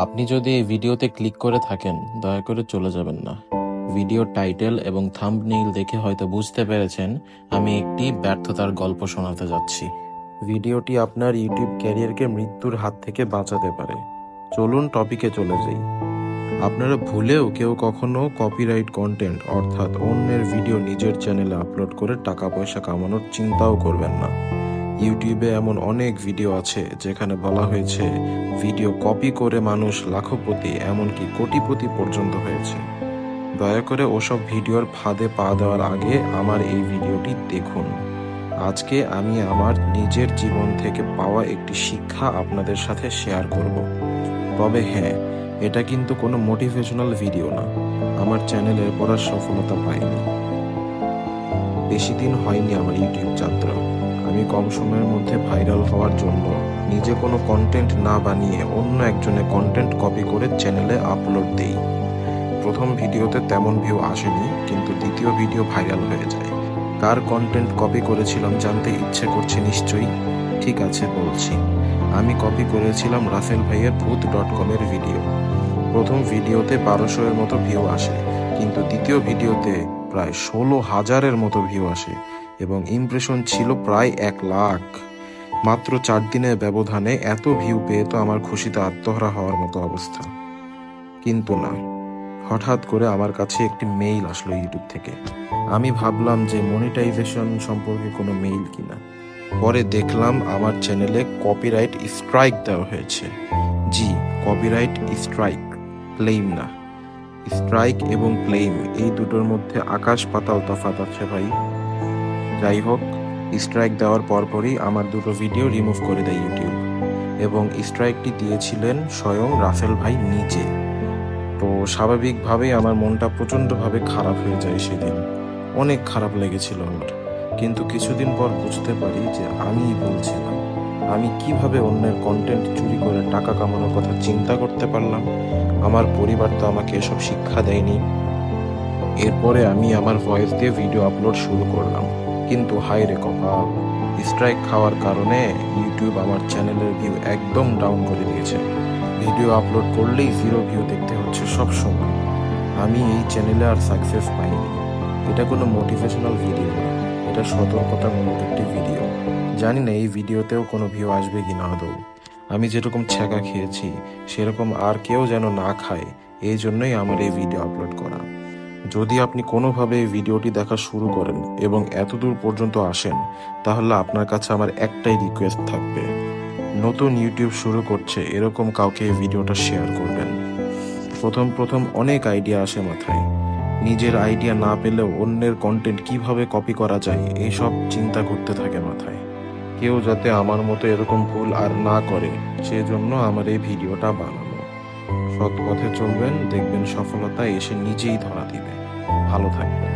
আপনি যদি এই ভিডিওতে ক্লিক করে থাকেন, দয়া করে চলে যাবেন না। ভিডিও টাইটেল এবং থাম্বনেইল দেখে হয়তো বুঝতে পেরেছেন আমি একটি ব্যর্থতার গল্প শোনাতে যাচ্ছি। ভিডিওটি আপনার ইউটিউব ক্যারিয়ারকে মৃত্যুর হাত থেকে বাঁচাতে পারে। চলুন টপিকে চলে যাই। আপনারা ভুলেও কেউ কখনো কপিরাইট কন্টেন্ট অর্থাৎ অন্যের ভিডিও নিজের চ্যানেলে আপলোড করে টাকা পয়সা কামানোর চিন্তাও করবেন না। ইউটিউবে এমন অনেক ভিডিও আছে যেখানে বলা হয়েছে ভিডিও কপি করে মানুষ লাখপতি এমনকি কোটিপতি পর্যন্ত হয়েছে। দয়া করে ওসব ভিডিওর ফাঁদে পা দেওয়ার আগে আমার এই ভিডিওটি দেখুন। আজকে আমি আমার নিজের জীবন থেকে পাওয়া একটি শিক্ষা আপনাদের সাথে শেয়ার করব। তবে হ্যাঁ, এটা কিন্তু কোনো মোটিভেশনাল ভিডিও না। আমার চ্যানেলের পড়ার সফলতা পাইনি। বেশি দিন হয়নি আমার ইউটিউব যাত্রা। আমি কম সময়ের মধ্যে ভাইরাল হওয়ার জন্য নিজে কোনো কন্টেন্ট না বানিয়ে অন্য একজনের কন্টেন্ট কপি করে চ্যানেলে আপলোড দেই। প্রথম ভিডিওতে তেমন ভিউ আসেনি, কিন্তু দ্বিতীয় ভিডিও ভাইরাল হয়ে যায়। কার কন্টেন্ট কপি করেছিলাম জানতে ইচ্ছে করছে নিশ্চয়ই? ঠিক আছে, বলছি। আমি কপি করেছিলাম রাসেল ভাইয়ের ভূত.com এর ভিডিও। প্রথম ভিডিওতে 1200-এর মতো ভিউ আসে, কিন্তু দ্বিতীয় ভিডিওতে প্রায় 16,000-এর মতো ভিউ আসে এবং ইমপ্রেশন ছিল প্রায় 1 লাখ। মাত্র 4 দিনের ব্যবধানে এত ভিউ পেয়ে তো আমার খুশিতে আত্মহারা হওয়ার মতো অবস্থা। কিন্তু না, হঠাৎ করে আমার কাছে একটি মেইল আসলো ইউটিউব থেকে। আমি ভাবলাম যে মনিটাইজেশন সম্পর্কে কোনো মেইল কিনা। পরে দেখলাম আমার চ্যানেলে কপিরাইট স্ট্রাইক দেওয়া হয়েছে। জি, কপিরাইট স্ট্রাইক, ক্লেইম না। স্ট্রাইক এবং ক্লেইম এই দুটোর মধ্যে আকাশ পাতাল তফাৎ আছে ভাই। যাই হোক, স্ট্রাইক দেওয়ার পরপরই আমার দুটো ভিডিও রিমুভ করে দেয় ইউটিউব, এবং স্ট্রাইকটি দিয়েছিলেন স্বয়ং রাসেল ভাই নিজে। তো স্বাভাবিকভাবেই আমার মনটা প্রচণ্ডভাবে খারাপ হয়ে যায় সেদিন। অনেক খারাপ লেগেছিল আমার। কিন্তু কিছুদিন পর বুঝতে পারি যে আমিই বলছিলাম। আমি কিভাবে অন্যের কন্টেন্ট চুরি করে টাকা কামানোর কথা চিন্তা করতে পারলাম? আমার পরিবার তো আমাকে এসব শিক্ষা দেয়নি। এরপরে আমি আমার ভয়েস দিয়ে ভিডিও আপলোড শুরু করলাম, কিন্তু হায় রে কপাল, স্ট্রাইক খাওয়ার কারণে ইউটিউব আমার চ্যানেলের ভিউ একদম ডাউন করে দিয়েছে। ভিডিও আপলোড করলেই 0 ভিউ দেখতে হচ্ছে সব সময়। আমি এই চ্যানেলে আর সাকসেস পাইনি। এটা কোনো মোটিভেশনাল ভিডিও না, এটা সতর্কতামূলক একটি ভিডিও। জানি না এই ভিডিওতেও কোনো ভিউ আসবে কি না আদৌ। আমি যেরকম ছ্যাঁকা খেয়েছি সেরকম আর কেউ যেন না খায়, এই জন্যই আমার এই ভিডিও আপলোড করা। যদি আপনি কোনোভাবে এই ভিডিওটি দেখা শুরু করেন এবং এতদূর পর্যন্ত আসেন, তাহলে আপনার কাছে আমার একটাই রিকোয়েস্ট থাকবে। নতুন ইউটিউব শুরু করছে এরকম কাউকে এই ভিডিওটা শেয়ার করবেন। প্রথম অনেক আইডিয়া আসে মাথায়। নিজের আইডিয়া না পেলেও অন্যের কন্টেন্ট কিভাবে কপি করা যায় এইসব চিন্তা করতে থাকে মাথায়। কেউ যাতে আমার মতো এরকম ভুল আর না করে, সেজন্য আমার এই ভিডিওটা বানানো। সৎ পথে চলবেন, দেখবেন সফলতা এসে নিজেই ধরা দিবে। ভালো থাকবেন।